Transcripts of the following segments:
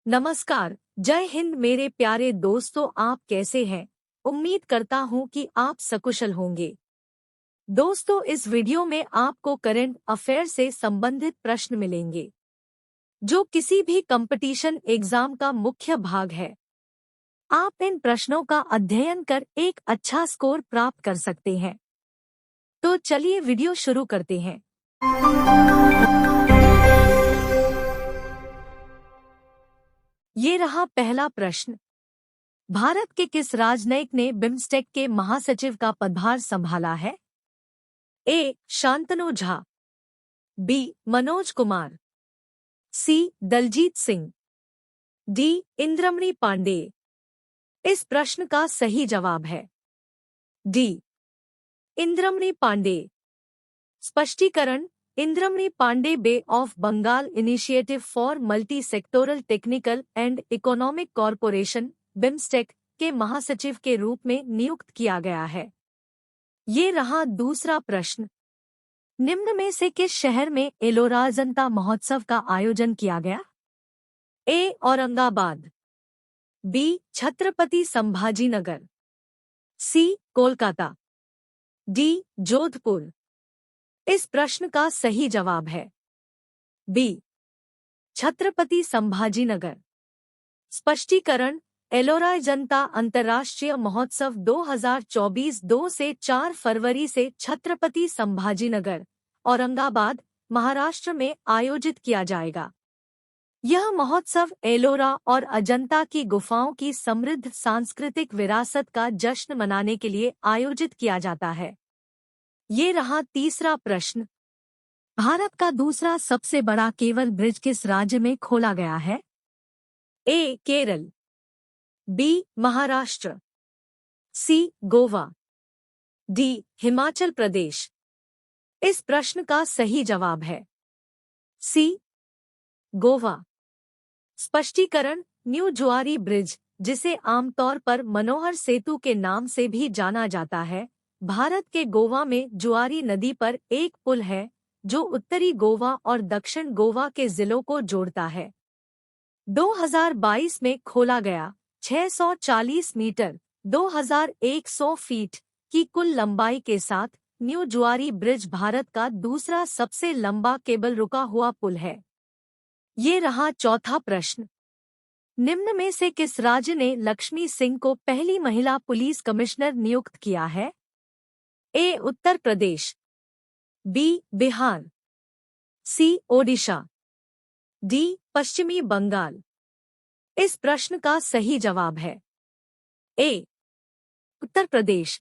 नमस्कार। जय हिंद मेरे प्यारे दोस्तों, आप कैसे हैं? उम्मीद करता हूं कि आप सकुशल होंगे। दोस्तों, इस वीडियो में आपको करंट अफेयर से संबंधित प्रश्न मिलेंगे जो किसी भी कंपटीशन एग्जाम का मुख्य भाग है। आप इन प्रश्नों का अध्ययन कर एक अच्छा स्कोर प्राप्त कर सकते हैं। तो चलिए वीडियो शुरू करते हैं। ये रहा पहला प्रश्न। भारत के किस राजनयिक ने बिम्स्टेक के महासचिव का पदभार संभाला है? ए. शांतनु झा, बी. मनोज कुमार, सी. दलजीत सिंह, डी. इंद्रमणि पांडे। इस प्रश्न का सही जवाब है डी. इंद्रमणि पांडे। स्पष्टीकरण: Indramani Pandey bay of Bengal initiative for multi sectoral technical and economic corporation BIMSTEC के महासचिव के रूप में नियुक्त किया गया है। ये रहा दूसरा प्रश्न। निम्न में से किस शहर में एलोरा अजंता महोत्सव का आयोजन किया गया? ए. औरंगाबाद, बी. छत्रपति संभाजीनगर, सी. कोलकाता, डी. जोधपुर। इस प्रश्न का सही जवाब है बी. छत्रपति संभाजीनगर। स्पष्टीकरण: एलोरा अजंता अंतर्राष्ट्रीय महोत्सव 2024 2 से 4 फरवरी से छत्रपति संभाजीनगर, औरंगाबाद, महाराष्ट्र में आयोजित किया जाएगा। यह महोत्सव एलोरा और अजंता की गुफाओं की समृद्ध सांस्कृतिक विरासत का जश्न मनाने के लिए आयोजित किया जाता है। ये रहा तीसरा प्रश्न। भारत का दूसरा सबसे बड़ा केबल ब्रिज किस राज्य में खोला गया है? ए. केरल, बी. महाराष्ट्र, सी. गोवा, डी. हिमाचल प्रदेश। इस प्रश्न का सही जवाब है सी. गोवा। स्पष्टीकरण: न्यू जुआरी ब्रिज, जिसे आमतौर पर मनोहर सेतु के नाम से भी जाना जाता है, भारत के गोवा में जुआरी नदी पर एक पुल है जो उत्तरी गोवा और दक्षिण गोवा के जिलों को जोड़ता है। 2022 में खोला गया 640 मीटर 2100 फीट की कुल लंबाई के साथ न्यू जुआरी ब्रिज भारत का दूसरा सबसे लंबा केबल रुका हुआ पुल है। ये रहा चौथा प्रश्न। निम्न में से किस राज्य ने लक्ष्मी सिंह को पहली महिला पुलिस कमिश्नर नियुक्त किया है? ए. उत्तर प्रदेश, बी. बिहार, सी. ओडिशा, डी. पश्चिमी बंगाल। इस प्रश्न का सही जवाब है ए. उत्तर प्रदेश।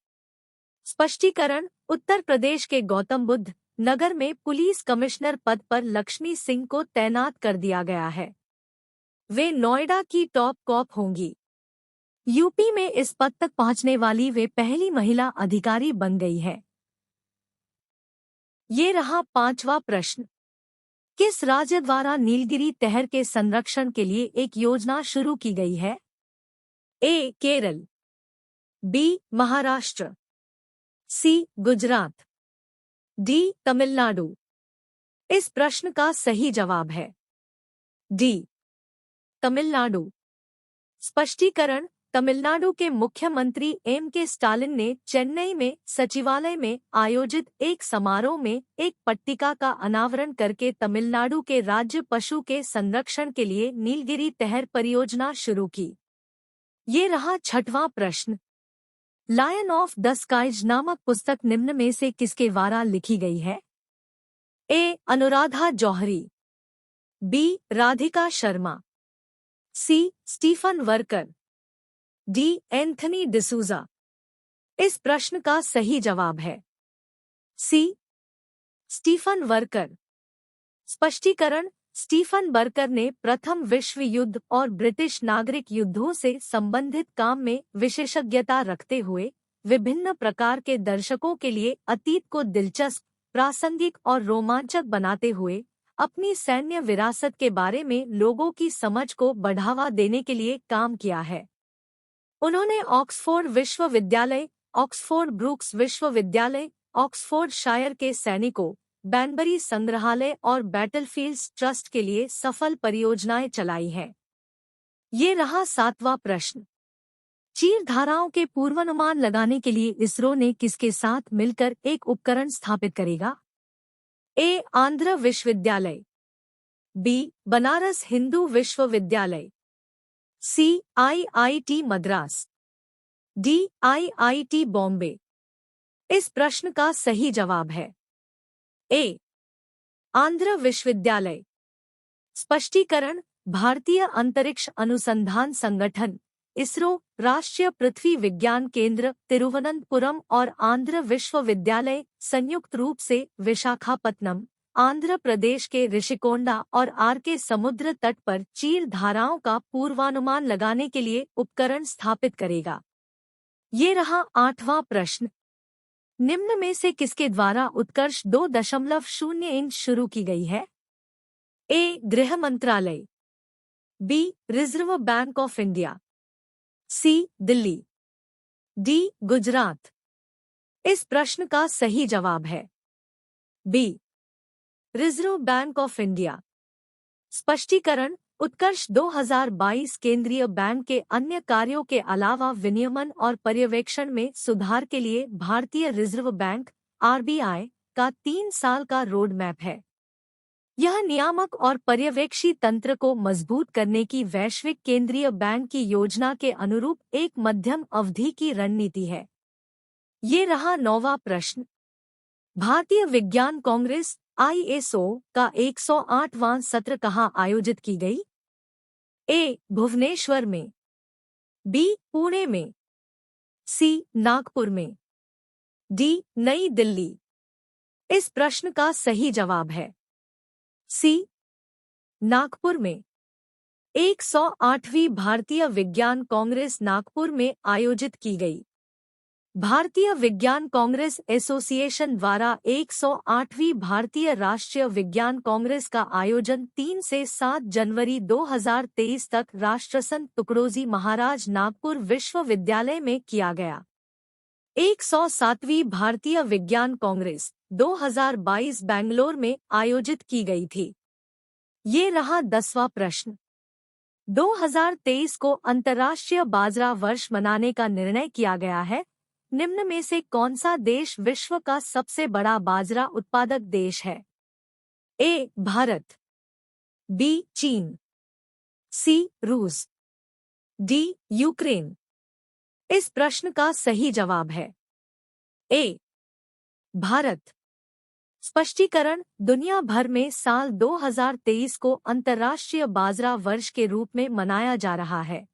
स्पष्टीकरण: उत्तर प्रदेश के गौतम बुद्ध नगर में पुलिस कमिश्नर पद पर लक्ष्मी सिंह को तैनात कर दिया गया है। वे नोएडा की टॉप कॉप होंगी। यूपी में इस पद तक पहुंचने वाली वे पहली महिला अधिकारी बन गई है। ये रहा पांचवा प्रश्न। किस राज्य द्वारा नीलगिरी तहर के संरक्षण के लिए एक योजना शुरू की गई है? ए. केरल, बी. महाराष्ट्र, सी. गुजरात, डी. तमिलनाडु। इस प्रश्न का सही जवाब है डी. तमिलनाडु। स्पष्टीकरण: तमिलनाडु के मुख्यमंत्री के स्टालिन ने चेन्नई में सचिवालय में आयोजित एक समारोह में एक पट्टिका का अनावरण करके तमिलनाडु के राज्य पशु के संरक्षण के लिए नीलगिरी तहर परियोजना शुरू की। ये रहा छठवां प्रश्न। लायन ऑफ द स्काइज नामक पुस्तक निम्न में से किसके द्वारा लिखी गई है? A. Anuradha Johri, B. Radhika Sharma, C. Stephen Worker, D. Anthony D'Souza. इस प्रश्न का सही जवाब है सी. Stephen Worker. स्पष्टीकरण: स्टीफन वर्कर ने प्रथम विश्व युद्ध और ब्रिटिश नागरिक युद्धों से संबंधित काम में विशेषज्ञता रखते हुए विभिन्न प्रकार के दर्शकों के लिए अतीत को दिलचस्प, प्रासंगिक और रोमांचक बनाते हुए अपनी सैन्य विरासत के बारे में लोगों की समझ को बढ़ावा देने के लिए काम किया है। उन्होंने ऑक्सफोर्ड विश्वविद्यालय, ऑक्सफोर्ड ब्रूक्स विश्वविद्यालय, ऑक्सफोर्ड शायर के सैनिकों, बैनबरी संग्रहालय और बैटलफील्ड्स ट्रस्ट के लिए सफल परियोजनाएं चलाई हैं। ये रहा 7वां प्रश्न। चीर धाराओं के पूर्वानुमान लगाने के लिए इसरो ने किसके साथ मिलकर एक उपकरण स्थापित करेगा? ए. आंध्र विश्वविद्यालय, बी. बनारस हिंदू विश्वविद्यालय, C. IIT Madras, D. IIT Bombay. इस प्रश्न का सही जवाब है ए. आंध्र विश्वविद्यालय। स्पष्टीकरण: भारतीय अंतरिक्ष अनुसंधान संगठन इसरो, राष्ट्रीय पृथ्वी विज्ञान केंद्र तिरुवनंतपुरम और आंध्र विश्वविद्यालय संयुक्त रूप से विशाखापत्तनम, आंध्र प्रदेश के ऋषिकोंडा और आर के समुद्र तट पर चीर धाराओं का पूर्वानुमान लगाने के लिए उपकरण स्थापित करेगा। ये रहा 8वां प्रश्न। निम्न में से किसके द्वारा उत्कर्ष 2.0 इंच शुरू की गई है? ए. गृह मंत्रालय, B. Reserve bank of India, C. Delhi, D. Gujarat. इस प्रश्न का सही जवाब है B. Reserve bank of India. स्पष्टीकरण: उत्कर्ष 2022 केंद्रीय बैंक के अन्य कार्यों के अलावा विनियमन और पर्यवेक्षण में सुधार के लिए भारतीय रिजर्व बैंक आरबीआई का 3 साल का रोड मैप है। यह नियामक और पर्यवेक्षी तंत्र को मजबूत करने की वैश्विक केंद्रीय बैंक की योजना के अनुरूप एक मध्यम अवधि की रणनीति है। ये रहा 9वां प्रश्न। भारतीय विज्ञान कांग्रेस ISO का 108वां सत्र कहाँ आयोजित की गई? ए. भुवनेश्वर में, बी. पुणे में, सी. नागपुर में, डी. नई दिल्ली। इस प्रश्न का सही जवाब है सी. नागपुर में। 108वीं भारतीय विज्ञान कांग्रेस नागपुर में आयोजित की गई। भारतीय विज्ञान कांग्रेस एसोसिएशन द्वारा 108वीं भारतीय राष्ट्रीय विज्ञान कांग्रेस का आयोजन 3 से 7 जनवरी 2023 तक राष्ट्रसंत तुकडोजी महाराज नागपुर विश्वविद्यालय में किया गया। 107वीं भारतीय विज्ञान कांग्रेस 2022 बेंगलोर में आयोजित की गई थी। ये रहा 10वां प्रश्न। 2023 को अंतर्राष्ट्रीय बाजरा वर्ष मनाने का निर्णय किया गया है। निम्न में से कौन सा देश विश्व का सबसे बड़ा बाजरा उत्पादक देश है? ए. भारत, बी. चीन, सी. रूस, डी. यूक्रेन। इस प्रश्न का सही जवाब है ए. भारत। स्पष्टीकरण: दुनिया भर में साल 2023 को अंतर्राष्ट्रीय बाजरा वर्ष के रूप में मनाया जा रहा है।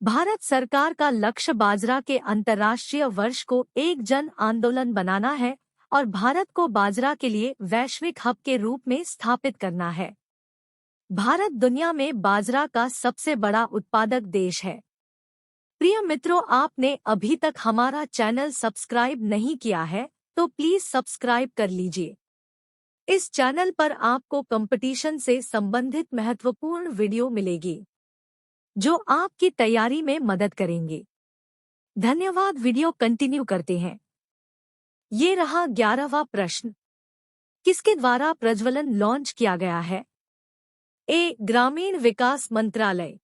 भारत सरकार का लक्ष्य बाजरा के अंतर्राष्ट्रीय वर्ष को एक जन आंदोलन बनाना है और भारत को बाजरा के लिए वैश्विक हब के रूप में स्थापित करना है। भारत दुनिया में बाजरा का सबसे बड़ा उत्पादक देश है। प्रिय मित्रों, आपने अभी तक हमारा चैनल सब्सक्राइब नहीं किया है तो प्लीज सब्सक्राइब कर लीजिए। इस चैनल पर आपको कंपटीशन से संबंधित महत्वपूर्ण वीडियो मिलेगी जो आपकी तैयारी में मदद करेंगे। धन्यवाद। वीडियो कंटिन्यू करते हैं। ये रहा 11वां प्रश्न। किसके द्वारा प्रज्वलन लॉन्च किया गया है? ए. ग्रामीण विकास मंत्रालय,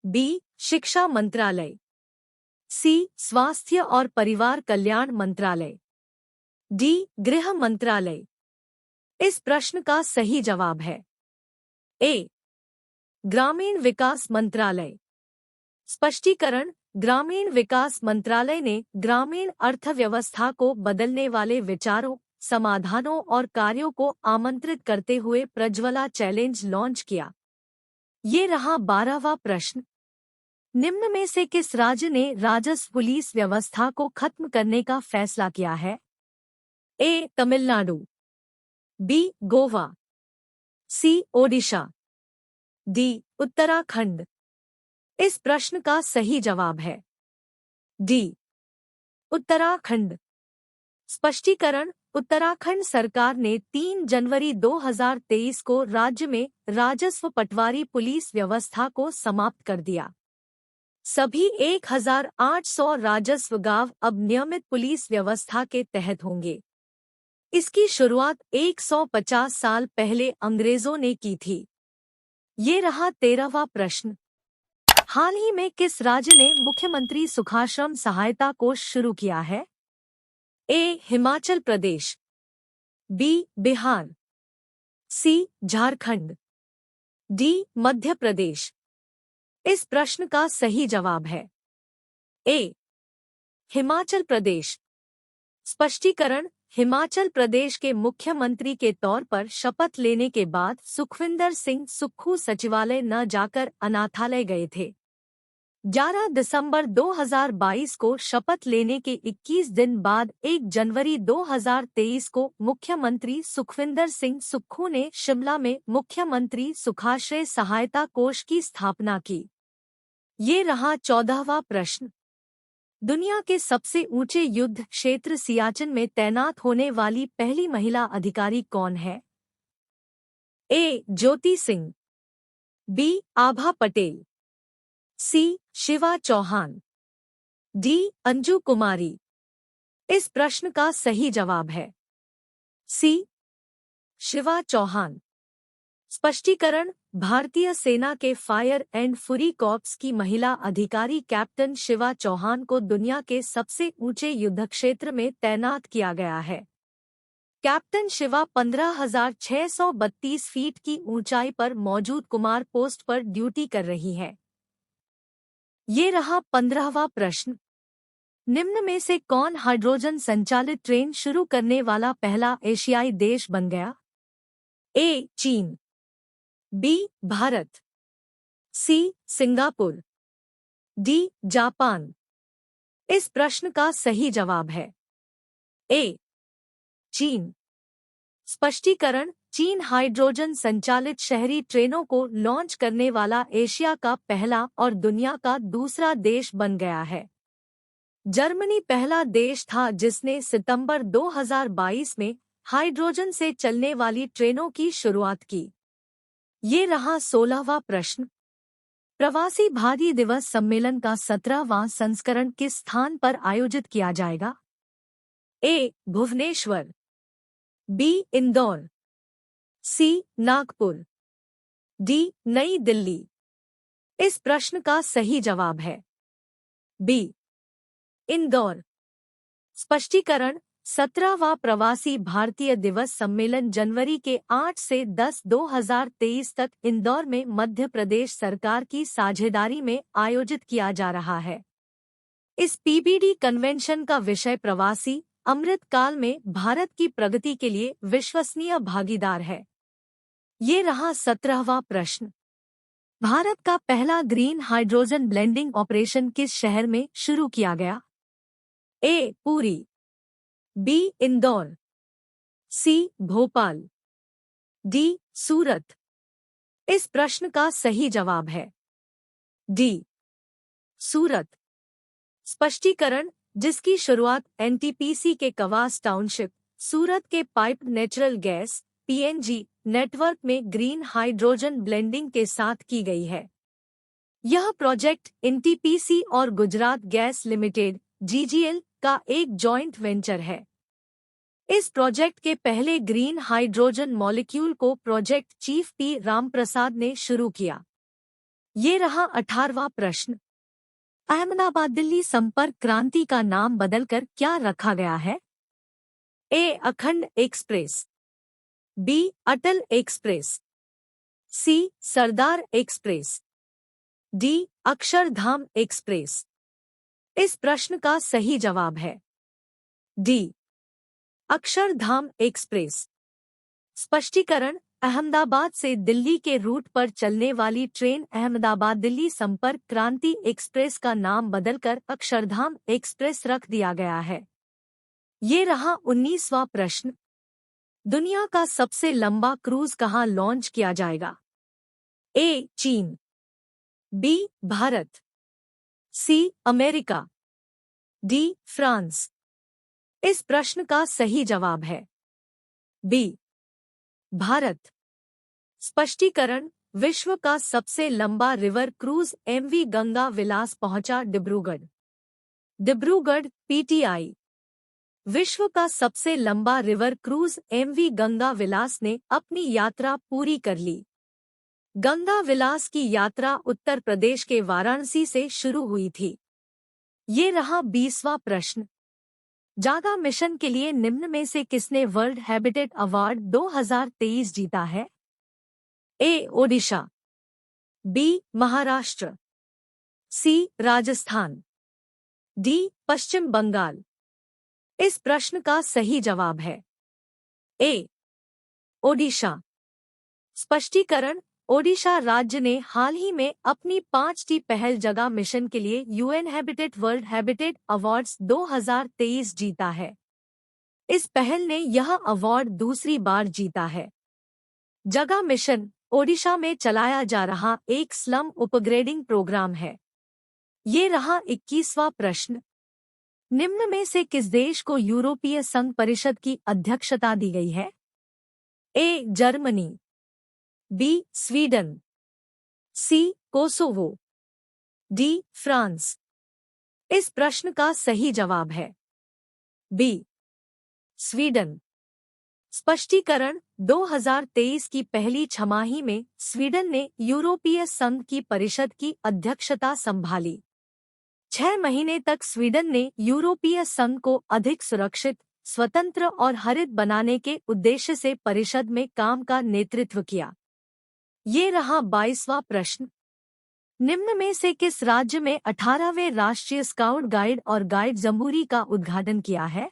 बी. शिक्षा मंत्रालय, सी. स्वास्थ्य और परिवार कल्याण मंत्रालय, डी. गृह मंत्रालय। इस प्रश्न का सही जवाब है ए. ग्रामीण विकास मंत्रालय। स्पष्टीकरण: ग्रामीण विकास मंत्रालय ने ग्रामीण अर्थव्यवस्था को बदलने वाले विचारों, समाधानों और कार्यों को आमंत्रित करते हुए प्रज्वला चैलेंज लॉन्च किया। ये रहा 12वां प्रश्न। निम्न में से किस राज्य ने राजस्व पुलिस व्यवस्था को खत्म करने का फैसला किया है? ए. तमिलनाडु, बी. गोवा, सी. ओडिशा, डी. उत्तराखंड। इस प्रश्न का सही जवाब है डी. उत्तराखंड। स्पष्टीकरण: उत्तराखंड सरकार ने 3 जनवरी 2023 को राज्य में राजस्व पटवारी पुलिस व्यवस्था को समाप्त कर दिया। सभी 1800 राजस्व गांव अब नियमित पुलिस व्यवस्था के तहत होंगे। इसकी शुरुआत 150 साल पहले अंग्रेजों ने की थी। ये रहा 13वां प्रश्न। हाल ही में किस राज्य ने मुख्यमंत्री सुखाश्रम सहायता कोष शुरू किया है? ए. हिमाचल प्रदेश, बी. बिहार, सी. झारखंड, डी. मध्य प्रदेश। इस प्रश्न का सही जवाब है ए. हिमाचल प्रदेश। स्पष्टीकरण: हिमाचल प्रदेश के मुख्यमंत्री के तौर पर शपथ लेने के बाद सुखविंदर सिंह सुक्खू सचिवालय न जाकर अनाथालय गए थे। 11 दिसंबर 2022 को शपथ लेने के 21 दिन बाद 1 जनवरी 2023 को मुख्यमंत्री सुखविंदर सिंह सुक्खू ने शिमला में मुख्यमंत्री सुखाश्रय सहायता कोष की स्थापना की। ये रहा 14वां प्रश्न। दुनिया के सबसे ऊंचे युद्ध क्षेत्र सियाचिन में तैनात होने वाली पहली महिला अधिकारी कौन है? ए. ज्योति सिंह, बी. आभा पटेल, सी. शिवा चौहान, डी. अंजू कुमारी। इस प्रश्न का सही जवाब है सी. शिवा चौहान। स्पष्टीकरण: भारतीय सेना के फायर एंड फुरी कॉर्प्स की महिला अधिकारी कैप्टन शिवा चौहान को दुनिया के सबसे ऊंचे युद्धक्षेत्र में तैनात किया गया है। कैप्टन शिवा 15,632 फीट की ऊंचाई पर मौजूद कुमार पोस्ट पर ड्यूटी कर रही है। ये रहा 15वां प्रश्न। निम्न में से कौन हाइड्रोजन संचालित ट्रेन शुरू करने वाला पहला एशियाई देश बन गया? ए. चीन, B. Bharat, C. Singapore, D. Japan. इस प्रश्न का सही जवाब है ए. चीन। स्पष्टीकरण: चीन हाइड्रोजन संचालित शहरी ट्रेनों को लॉन्च करने वाला एशिया का पहला और दुनिया का दूसरा देश बन गया है। जर्मनी पहला देश था जिसने सितंबर 2022 में हाइड्रोजन से चलने वाली ट्रेनों की शुरुआत की। ये रहा 16वां प्रश्न। प्रवासी भारतीय दिवस सम्मेलन का 17वां संस्करण किस स्थान पर आयोजित किया जाएगा? ए. भुवनेश्वर, बी. इंदौर, सी. नागपुर, डी. नई दिल्ली। इस प्रश्न का सही जवाब है बी. इंदौर। स्पष्टीकरण: 17वां प्रवासी भारतीय दिवस सम्मेलन जनवरी के 8 से 10, 2023 तक इंदौर में मध्य प्रदेश सरकार की साझेदारी में आयोजित किया जा रहा है। इस पीबीडी कन्वेंशन का विषय प्रवासी अमृत काल में भारत की प्रगति के लिए विश्वसनीय भागीदार है। ये रहा 17वां प्रश्न। भारत का पहला ग्रीन हाइड्रोजन ब्लेंडिंग ऑपरेशन किस शहर में शुरू किया गया? ए. पुरी, बी. इंदौर, सी. भोपाल, डी. सूरत। इस प्रश्न का सही जवाब है डी. सूरत। स्पष्टीकरण: जिसकी शुरुआत एनटीपीसी के कवास टाउनशिप, सूरत के piped natural gas PNG network में ग्रीन हाइड्रोजन ब्लेंडिंग के साथ की गई है। यह प्रोजेक्ट एनटीपीसी और गुजरात गैस लिमिटेड जीजीएल का एक जॉइंट वेंचर है। इस प्रोजेक्ट के पहले ग्रीन हाइड्रोजन मॉलिक्यूल को प्रोजेक्ट चीफ पी रामप्रसाद ने शुरू किया। ये रहा 18वां प्रश्न। अहमदाबाद दिल्ली संपर्क क्रांति का नाम बदलकर क्या रखा गया है? ए. अखंड एक्सप्रेस, बी. अटल एक्सप्रेस, सी. सरदार एक्सप्रेस, डी. अक्षरधाम एक्सप्रेस। इस प्रश्न का सही जवाब है डी. अक्षरधाम एक्सप्रेस। स्पष्टीकरण: अहमदाबाद से दिल्ली के रूट पर चलने वाली ट्रेन अहमदाबाद दिल्ली संपर्क क्रांति एक्सप्रेस का नाम बदलकर अक्षरधाम एक्सप्रेस रख दिया गया है। ये रहा 19वां प्रश्न। दुनिया का सबसे लंबा क्रूज कहाँ लॉन्च किया जाएगा? ए. चीन, B. Bharat, C. America, D. France. इस प्रश्न का सही जवाब है बी. भारत। स्पष्टीकरण: विश्व का सबसे लंबा रिवर क्रूज एमवी गंगा विलास पहुंचा डिब्रूगढ़। डिब्रूगढ़ पीटीआई। विश्व का सबसे लंबा रिवर क्रूज एमवी गंगा विलास ने अपनी यात्रा पूरी कर ली। गंगा विलास की यात्रा उत्तर प्रदेश के वाराणसी से शुरू हुई थी। ये रहा 20वां प्रश्न। जागा मिशन के लिए निम्न में से किसने वर्ल्ड हैबिटेट अवार्ड 2023 जीता है? ए. ओडिशा, बी. महाराष्ट्र, सी. राजस्थान, डी. पश्चिम बंगाल। इस प्रश्न का सही जवाब है ए. ओडिशा। स्पष्टीकरण: ओडिशा राज्य ने हाल ही में अपनी 5टी पहल जगह मिशन के लिए UN habitat world habitat awards 2023 जीता है। इस पहल ने यह अवार्ड दूसरी बार जीता है। जगह मिशन ओडिशा में चलाया जा रहा एक स्लम उपग्रेडिंग प्रोग्राम है। ये रहा 21वां प्रश्न। निम्न में से किस देश को यूरोपीय संघ परिषद की अध्यक्षता दी गई है? A. Germany, B. Sweden, C. Kosovo, D. France. इस प्रश्न का सही जवाब है बी. स्वीडन। स्पष्टीकरण: 2023 की पहली छमाही में स्वीडन ने यूरोपीय संघ की परिषद की अध्यक्षता संभाली। 6 महीने तक स्वीडन ने यूरोपीय संघ को अधिक सुरक्षित, स्वतंत्र और हरित बनाने के उद्देश्य से परिषद में काम का नेतृत्व किया। ये रहा 22वां प्रश्न। निम्न में से किस राज्य में 18वें राष्ट्रीय स्काउट गाइड और गाइड जंबूरी का उद्घाटन किया है?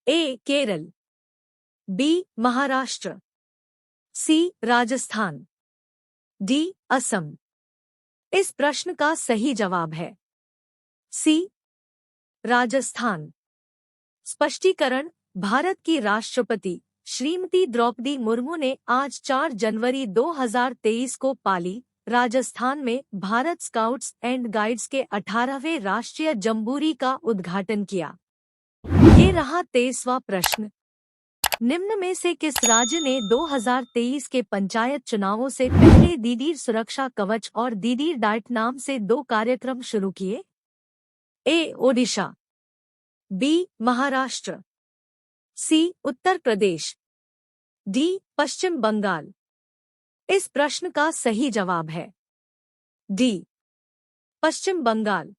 ए. केरल, बी. महाराष्ट्र, सी. राजस्थान, डी. असम। इस प्रश्न का सही जवाब है सी. राजस्थान। स्पष्टीकरण: भारत की राष्ट्रपति श्रीमती द्रौपदी मुर्मू ने आज 4 जनवरी 2023 को पाली, राजस्थान में भारत स्काउट्स एंड गाइड्स के 18वें राष्ट्रीय जंबूरी का उद्घाटन किया। ये रहा 23वां प्रश्न। निम्न में से किस राज्य ने 2023 के पंचायत चुनावों से पहले दीदी सुरक्षा कवच और दीदी डाइट नाम से 2 कार्यक्रम शुरू किए? ए. ओडिशा, बी. महाराष्ट्र, सी. उत्तर प्रदेश, डी. पश्चिम बंगाल। इस प्रश्न का सही जवाब है डी. पश्चिम बंगाल।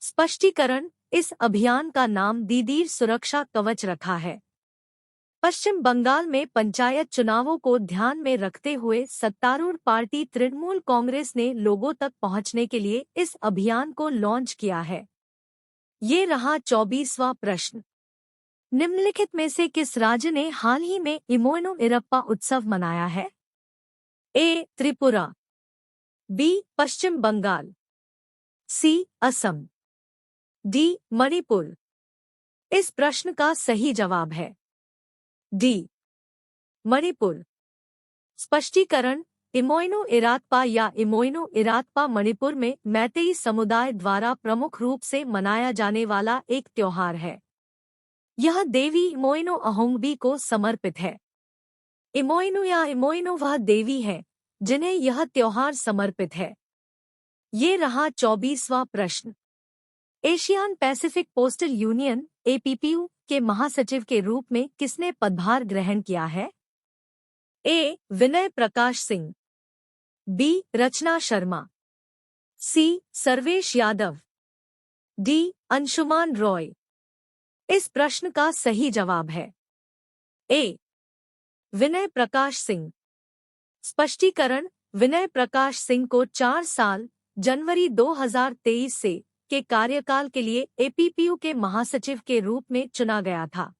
स्पष्टीकरण: इस अभियान का नाम दीदी सुरक्षा कवच रखा है। पश्चिम बंगाल में पंचायत चुनावों को ध्यान में रखते हुए सत्तारूढ़ पार्टी तृणमूल कांग्रेस ने लोगों तक पहुंचने के लिए इस अभियान को लॉन्च किया है। ये रहा 24वां प्रश्न। निम्नलिखित में से किस राज्य ने हाल ही में इमोइनो इरप्पा उत्सव मनाया है? ए. त्रिपुरा, बी. पश्चिम बंगाल, सी. असम, डी. मणिपुर। इस प्रश्न का सही जवाब है डी. मणिपुर। स्पष्टीकरण: इमोइनो इरात्पा या इमोइनो इरात्पा मणिपुर में मैतेई समुदाय द्वारा प्रमुख रूप से मनाया जाने वाला एक त्योहार है। यह देवी इमोइनो अहोंगबी को समर्पित है। इमोइनो या इमोइनो वह देवी है जिन्हें यह त्योहार समर्पित है। ये रहा 24वां प्रश्न। एशियन पैसिफिक पोस्टल यूनियन (एपीपीयू) के महासचिव के रूप में किसने पदभार ग्रहण किया है? ए. विनय प्रकाश सिंह, बी. रचना शर्मा, सी. सर्वेश यादव, डी. अंशुमान रॉय। इस प्रश्न का सही जवाब है ए. विनय प्रकाश सिंह। स्पष्टीकरण: विनय प्रकाश सिंह को 4 साल जनवरी 2023 से के कार्यकाल के लिए एपीपीयू के महासचिव के रूप में चुना गया था।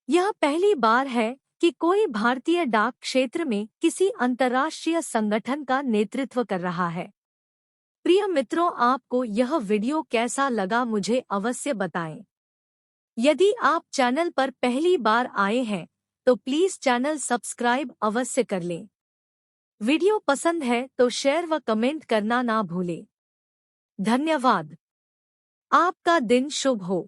यह पहली बार है कि कोई भारतीय डाक क्षेत्र में किसी अंतर्राष्ट्रीय संगठन का नेतृत्व कर रहा है। प्रिय मित्रों, आपको यह वीडियो कैसा लगा मुझे अवश्य बताएं। यदि आप चैनल पर पहली बार आए हैं तो प्लीज चैनल सब्सक्राइब अवश्य कर लें। वीडियो पसंद है तो शेयर व कमेंट करना ना भूलें। धन्यवाद। आपका दिन शुभ हो।